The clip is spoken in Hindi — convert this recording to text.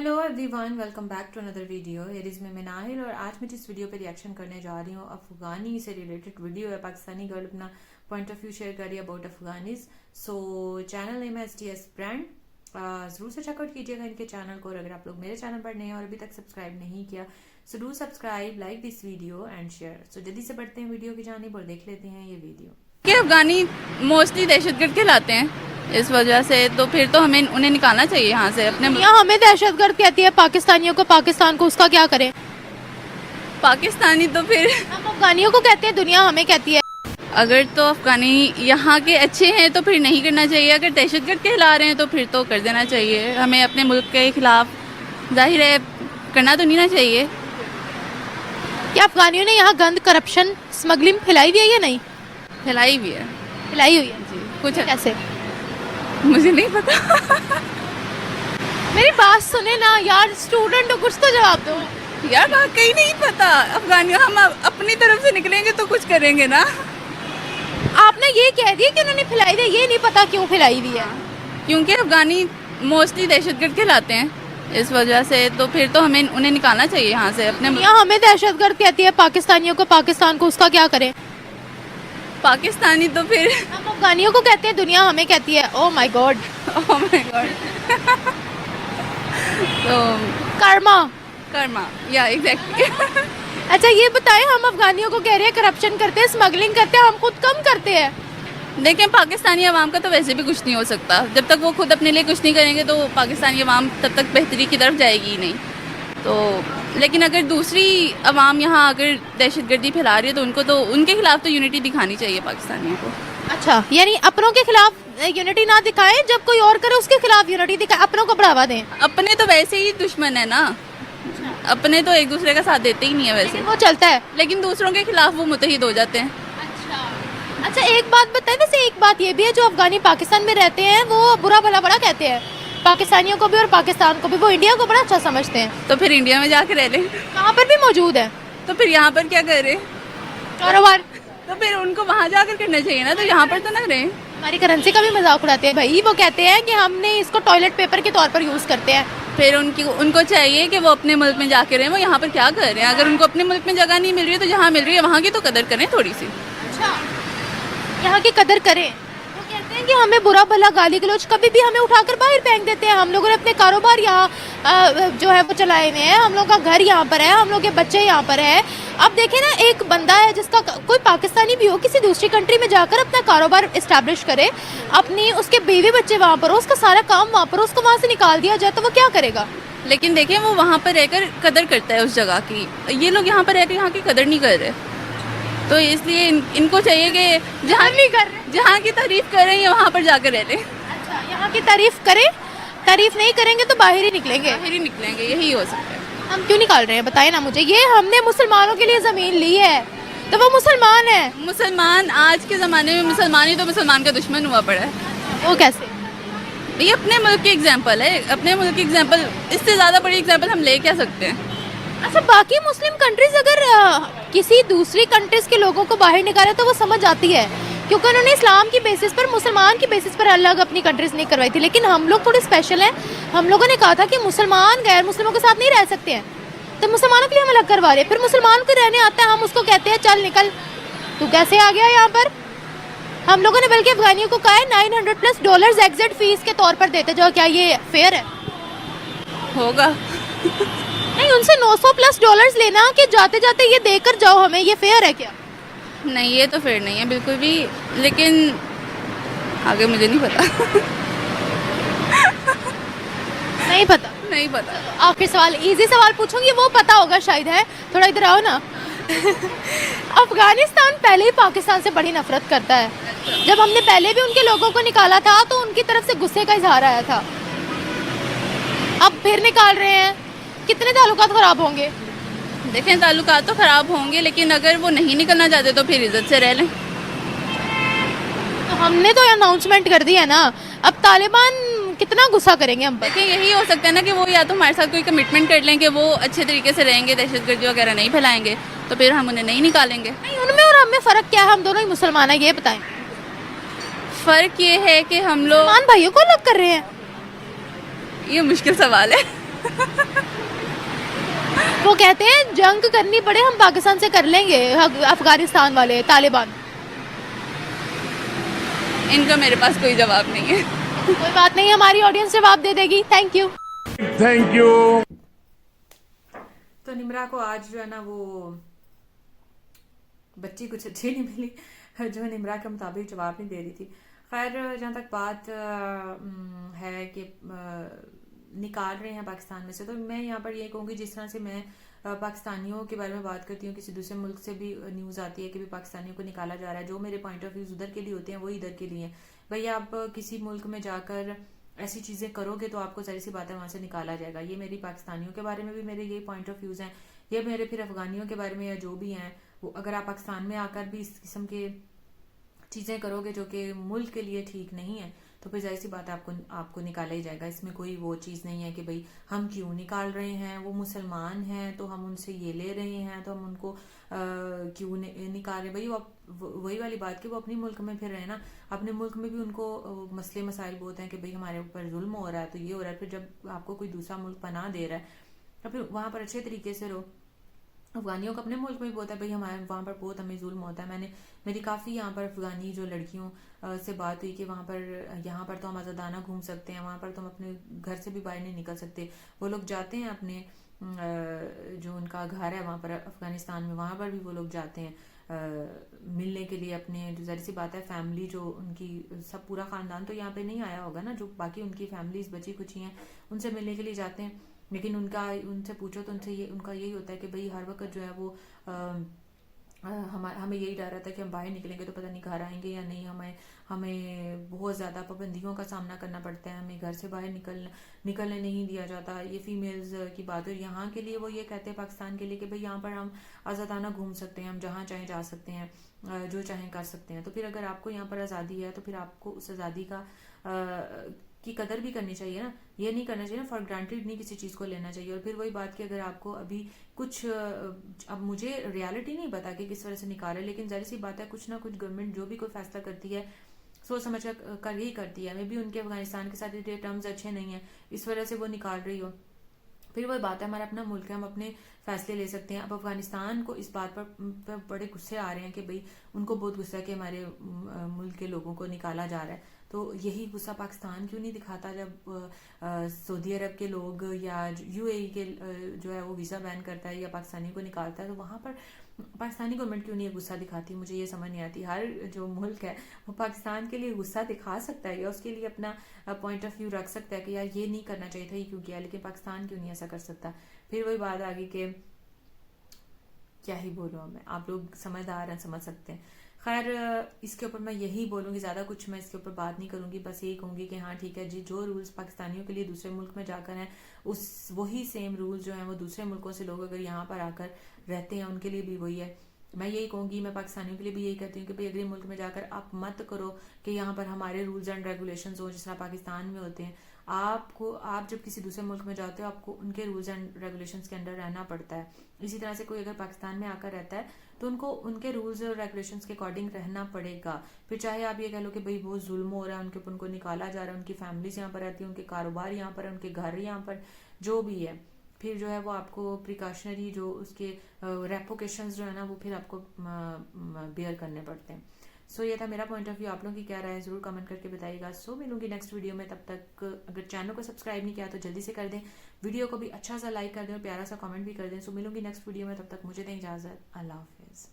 Hello everyone, welcome back to another video. Here is मैं नाहिल और आज मैं जिस वीडियो पे रिएक्शन करने जा रही हूँ अफगानी से रिलेटेड वीडियो है। पाकिस्तानी गर्ल अपना पॉइंट ऑफ व्यू शेयर कर रही है about Afghanis. So channel name है STS ब्रांड। जरूर से चेकआउट कीजिएगा इनके चैनल को। और अगर आप लोग मेरे चैनल पर नए हैं और अभी तक सब्सक्राइब नहीं किया so do subscribe, like this video and share. So जल्दी से बढ़ते हैं वीडियो की जानिब और देख लेते हैं ये वीडियो। कि अफगानी मोस्टली दहशतगर्द कहलाते हैं, इस वजह से तो फिर तो हमें उन्हें निकालना चाहिए यहाँ से अपने। यहाँ हमें दहशतगर्द कहती है पाकिस्तानियों को, पाकिस्तान को, उसका क्या करें? पाकिस्तानी तो फिर हम अफगानियों को कहते हैं, दुनिया हमें कहती है। अगर तो अफगानी यहाँ के अच्छे हैं तो फिर नहीं करना चाहिए, अगर दहशतगर्द कहला रहे हैं तो फिर तो कर देना चाहिए। हमें अपने मुल्क के खिलाफ जाहिर है करना तो नहीं ना चाहिए। क्या अफगानियों ने यहाँ गंद, करप्शन, स्मगलिंग फैलाई हुई है या नहीं? फैलाई भी है, फैलाई हुई है जी। कुछ कैसे? मुझे नहीं पता। मेरी बात सुने ना यार, स्टूडेंट हो, कुछ तो जवाब दो यार वाकई नहीं पता। अफगानियों हम अपनी तरफ से निकलेंगे तो कुछ करेंगे ना। आपने ये कह दिया कि उन्होंने फैलाई हुई है, ये नहीं पता क्यों फैलाई हुई है। क्योंकि अफगानी मोस्टली दहशतगर्द कहलाते हैं, इस वजह से तो फिर तो हमें उन्हें निकालना चाहिए यहाँ से अपने। यहाँ हमें दहशतगर्द कहती है पाकिस्तानियों को, पाकिस्तान को, उसका क्या करें? पाकिस्तानी तो फिर हम अफगानियों को कहते हैं, दुनिया हमें कहती है। Oh my God, oh my God. तो कर्मा या एग्जैक्टली। अच्छा ये बताएं, हम अफगानियों को कह रहे हैं करप्शन करते हैं, स्मगलिंग करते हैं, हम खुद कम करते हैं। देखें पाकिस्तानी अवाम का तो वैसे भी कुछ नहीं हो सकता। जब तक वो खुद अपने लिए कुछ नहीं करेंगे तो पाकिस्तानी अवाम तब तक बेहतरी की तरफ जाएगी ही नहीं। तो लेकिन अगर दूसरी अवाम यहाँ अगर दहशतगर्दी फैला रही है तो उनको तो उनके खिलाफ तो यूनिटी दिखानी चाहिए पाकिस्तानियों को। अच्छा, यानी अपनों के खिलाफ यूनिटी ना दिखाएं, जब कोई और करे उसके खिलाफ यूनिटी दिखाएं, अपनों को बढ़ावा दें। अपने तो वैसे ही दुश्मन है ना, अपने तो एक दूसरे का साथ देते ही नहीं है वैसे। वो चलता है, लेकिन दूसरों के खिलाफ वो मुतहिद हो जाते हैं। अच्छा एक बात बताएं, वैसे एक बात ये भी है, जो अफगानी पाकिस्तान में रहते हैं वो बुरा भला बड़ा कहते हैं पाकिस्तानियों को भी और पाकिस्तान को भी। वो इंडिया को बड़ा अच्छा समझते हैं। तो फिर इंडिया में जाके रह लें, वहाँ पर भी मौजूद है। तो फिर यहाँ पर क्या करें? कारोबार। तो फिर उनको वहाँ जाकर करना चाहिए ना, तो यहाँ पर तो ना रहे। हमारी करेंसी का भी मजाक उड़ाते हैं भाई। वो कहते हैं कि हमने इसको टॉयलेट पेपर के तौर पर यूज करते हैं। फिर उनको चाहिए कि वो अपने मुल्क में जाके रहें। वो यहाँ पर क्या कर रहे हैं? अगर उनको अपने मुल्क में जगह नहीं मिल रही है तो जहाँ मिल रही है वहाँ की तो कदर करें थोड़ी सी। अच्छा, यहाँ की कदर करें। वो कहते हैं कि हमें बुरा भला गाली गलौज कभी भी हमें उठाकर बाहर फेंक देते हैं। हम लोगों ने अपने कारोबार यहाँ जो है वो चलाए हुए हैं, हम लोग का घर यहाँ पर है, हम लोग के बच्चे यहाँ पर है। अब देखें ना, एक बंदा है जिसका कोई पाकिस्तानी भी हो, किसी दूसरी कंट्री में जाकर अपना कारोबार इस्टेब्लिश करे, अपनी उसके बीवी बच्चे वहाँ पर हो, उसका सारा काम वहाँ पर, उसको वहाँ से निकाल दिया जाए तो वो क्या करेगा? लेकिन देखें वो वहाँ पर रहकर कदर करता है उस जगह की। ये लोग यहाँ पर रहकर यहाँ की कदर नहीं कर रहे। तो इसलिए इनको चाहिए कि जहाँ की तारीफ कर रहे हैं वहाँ पर जाकर रह लें। अच्छा, यहाँ की तारीफ करें, तारीफ नहीं करेंगे तो बाहर ही निकलेंगे। यही हो सकता है। हम क्यों निकाल रहे हैं बताए ना मुझे। ये हमने मुसलमानों के लिए जमीन ली है तो वो मुसलमान है। मुसलमान आज के ज़माने में मुसलमान ही तो मुसलमान का दुश्मन हुआ पड़ा है। वो कैसे? ये अपने मुल्क की एग्जाम्पल है, अपने मुल्क की एग्जाम्पल। इससे ज़्यादा बड़ी एग्जाम्पल हम ले क्या सकते हैं? अच्छा, बाकी मुस्लिम कंट्रीज अगर किसी दूसरी कंट्रीज के लोगों को बाहर निकाले तो वो समझ आती है, क्योंकि उन्होंने इस्लाम की बेसिस पर, मुसलमान की बेसिस पर अलग अपनी कंट्रीज नहीं करवाई थी। लेकिन हम लोग थोड़े स्पेशल हैं। हम लोगों ने कहा था कि मुसलमान गैर मुस्लिमों के साथ नहीं रह सकते हैं, तो मुसलमानों के लिए हम अलग करवा रहे हैं। फिर मुसलमान को रहने आता है, हम उसको कहते हैं चल निकल, तू कैसे आ गया यहाँ पर? हम लोगों ने बल्कि अफगानियों को कहा है $900+ एग्जिट फीस के तौर पर देते जाओ। क्या ये फेयर है? होगा नहीं, उनसे $900+ लेना कि जाते जाते ये देकर जाओ हमें, ये फेयर है क्या? नहीं, ये तो फेयर नहीं है बिल्कुल भी। लेकिन आगे मुझे नहीं पता। नहीं पता। आखिर सवाल, इजी सवाल पूछूंगी, वो पता होगा शायद। है थोड़ा इधर आओ ना। अफगानिस्तान पहले ही पाकिस्तान से बड़ी नफरत करता है। जब हमने पहले भी उनके लोगों को निकाला था तो उनकी तरफ से गुस्से का इजहार आया था। अब फिर निकाल रहे हैं, कितने ताल्लुकात खराब होंगे? देखें ताल्लुकात तो ख़राब होंगे, लेकिन अगर वो नहीं निकलना चाहते तो फिर इज्जत से रह लें। तो हमने तो अनाउंसमेंट कर दी है ना, अब तालिबान कितना गुस्सा करेंगे हम पर? देखें यही हो सकता है ना कि वो या तो हमारे साथ कोई कमिटमेंट कर लें कि वो अच्छे तरीके से रहेंगे, दहशतगर्दी वगैरह नहीं फैलाएंगे, तो फिर हम उन्हें नहीं निकालेंगे। नहीं, उनमें और हमें फ़र्क क्या है? हम दोनों ही मुसलमान हैं, ये बताएं। फ़र्क ये है कि हम लोग मुसलमान भाइयों को अलग कर रहे हैं। ये मुश्किल सवाल है। वो कहते हैं जंग करनी पड़े हम पाकिस्तान से कर लेंगे, अफगानिस्तान वाले तालिबान। इनका मेरे पास कोई जवाब नहीं है। कोई बात नहीं, हमारी ऑडियंस जवाब दे देगी। Thank you. तो निम्रा को आज जो है ना वो बच्ची कुछ अच्छी नहीं मिली जो निम्रा के मुताबिक जवाब नहीं दे रही थी। खैर जहाँ तक बात है कि निकाल रहे हैं पाकिस्तान में से, तो मैं यहाँ पर ये कहूँगी जिस तरह से मैं पाकिस्तानियों के बारे में बात करती हूँ, किसी दूसरे मुल्क से भी न्यूज़ आती है कि भी पाकिस्तानियों को निकाला जा रहा है, जो मेरे पॉइंट ऑफ व्यूज उधर के लिए होते हैं वो इधर के लिए। भाई आप किसी मुल्क में जाकर ऐसी चीज़ें करोगे तो आपको ज़ाहिर सी बात है वहाँ से निकाला जाएगा। ये मेरी पाकिस्तानियों के बारे में भी मेरे यही पॉइंट ऑफ व्यूज़ हैं, ये मेरे फिर अफगानियों के बारे में या जो भी हैं वो, अगर आप पाकिस्तान में आकर भी इस किस्म के चीज़ें करोगे जो कि मुल्क के लिए ठीक नहीं है तो फिर जाहिर सी बात है आपको निकाला ही जाएगा। इसमें कोई वो चीज़ नहीं है कि भाई हम क्यों निकाल रहे हैं, वो मुसलमान हैं तो हम उनसे ये ले रहे हैं तो हम उनको क्यों निकाल रहे। भाई वो वही वाली बात कि वो अपने मुल्क में फिर रहे ना, अपने मुल्क में भी उनको मसले मसाइल बहुत हैं कि भाई हमारे ऊपर जुल्म हो रहा है तो ये हो रहा है। फिर जब आपको कोई दूसरा मुल्क पनाह दे रहा है तो फिर वहाँ पर अच्छे तरीके से रहो। अफगानियों का अपने मुल्क में भी होता है भाई, हमारे वहाँ पर बहुत हमें जुल्म होता है। मेरी काफ़ी यहाँ पर अफगानी जो लड़कियों से बात हुई कि वहाँ पर यहाँ पर तो हम आज़ादाना घूम सकते हैं, वहाँ पर तो हम अपने घर से भी बाहर नहीं निकल सकते। वो लोग जाते हैं अपने जो उनका घर है वहाँ पर अफगानिस्तान में, वहाँ पर भी वो लोग जाते हैं मिलने के लिए अपने, जो ज़ाहिर सी बात है फैमिली जो उनकी सब पूरा ख़ानदान तो यहाँ पे नहीं आया होगा ना, जो बाकी उनकी फैमिलीज बची कुछ हैं उनसे मिलने के लिए जाते हैं। लेकिन उनसे पूछो तो उनका यही होता है कि भाई हर वक्त जो है वो हमें यही डर रहता है कि हम बाहर निकलेंगे तो पता नहीं घर आएंगे या नहीं। हमें बहुत ज़्यादा पाबंदियों का सामना करना पड़ता है, हमें घर से बाहर निकलने नहीं दिया जाता। ये फीमेल्स की बात है। यहाँ के लिए वो ये कहते हैं पाकिस्तान के लिए कि भाई यहाँ पर हम आज़ादाना घूम सकते हैं, हम जहाँ चाहें जा सकते हैं, जो चाहें कर सकते हैं। तो फिर अगर आपको यहाँ पर आज़ादी है तो फिर आपको उस आज़ादी की कदर भी करनी चाहिए ना, ये नहीं करना चाहिए ना, फॉर ग्रांटेड नहीं किसी चीज़ को लेना चाहिए। और फिर वही बात कि अगर आपको अभी कुछ, अब मुझे रियलिटी नहीं पता कि किस वजह से निकाल है, लेकिन जाहिर सी बात है कुछ ना कुछ गवर्नमेंट जो भी कोई फैसला करती है सोच समझ कर ही करती है। मे भी उनके अफगानिस्तान के साथ ये टर्म्स अच्छे नहीं है इस वजह से वो निकाल रही हो। फिर वही बात है हमारा अपना मुल्क है, हम अपने फैसले ले सकते हैं। अब अफगानिस्तान को इस बात पर बड़े गुस्से आ रहे हैं कि भाई उनको बहुत गुस्सा है कि हमारे मुल्क के लोगों को निकाला जा रहा है। तो यही गुस्सा पाकिस्तान क्यों नहीं दिखाता जब सऊदी अरब के लोग या यूएई के जो है वो वीज़ा बैन करता है या पाकिस्तानी को निकालता है, तो वहाँ पर पाकिस्तानी गवर्नमेंट क्यों नहीं गुस्सा दिखाती। मुझे ये समझ नहीं आती। हर जो मुल्क है वो पाकिस्तान के लिए गुस्सा दिखा सकता है या उसके लिए अपना पॉइंट ऑफ व्यू रख सकता है कि यार ये नहीं करना चाहिए था, ये क्यों किया, लेकिन पाकिस्तान क्यों नहीं ऐसा कर सकता। फिर वही बात आगे के क्या ही बोलूँ मैं, आप लोग समझदार हैं, समझ सकते हैं। खैर इसके ऊपर मैं यही बोलूँगी, ज़्यादा कुछ मैं इसके ऊपर बात नहीं करूँगी। बस यही कहूँगी कि हाँ ठीक है जी, जो रूल्स पाकिस्तानियों के लिए दूसरे मुल्क में जाकर हैं उस वही सेम रूल्स जो हैं वो दूसरे मुल्कों से लोग अगर यहाँ पर आकर रहते हैं उनके लिए भी वही है। मैं यही कहूँगी, मैं पाकिस्तानियों के लिए भी यही कहती हूँ कि भाई अगले मुल्क में जाकर आप मत करो कि यहाँ पर हमारे रूल्स एंड रेगुलेशंस हो जिस तरह पाकिस्तान में होते हैं। आप जब किसी दूसरे मुल्क में जाते हो आपको उनके रूल्स एंड रेगुलेशंस के अंडर रहना पड़ता है। इसी तरह से कोई अगर पाकिस्तान में आकर रहता है तो उनको उनके रूल्स और रेगुलेशंस के अकॉर्डिंग रहना पड़ेगा। फिर चाहे आप ये कह लो कि भाई बहुत जुल्म हो रहा है उनके ऊपर, उनको निकाला जा रहा है, उनकी फैमिलीज यहाँ पर रहती है, उनके कारोबार यहाँ पर है, उनके घर यहाँ पर, जो भी है, फिर जो है वो आपको प्रिकॉशनरी जो उसके रेपोकेशंस जो है ना वो फिर आपको बेयर करने पड़ते हैं। सो ये था मेरा पॉइंट ऑफ व्यू। आप लोगों की क्या राय है जरूर कमेंट करके बताइएगा। सो मिलूंगी नेक्स्ट वीडियो में, तब तक अगर चैनल को सब्सक्राइब नहीं किया तो जल्दी से कर दें, वीडियो को भी अच्छा सा लाइक कर दें और प्यारा सा कमेंट भी कर दें। सो मिलूंगी नेक्स्ट वीडियो में, तब तक मुझे दें इजाजत। अल्लाह हाफिज।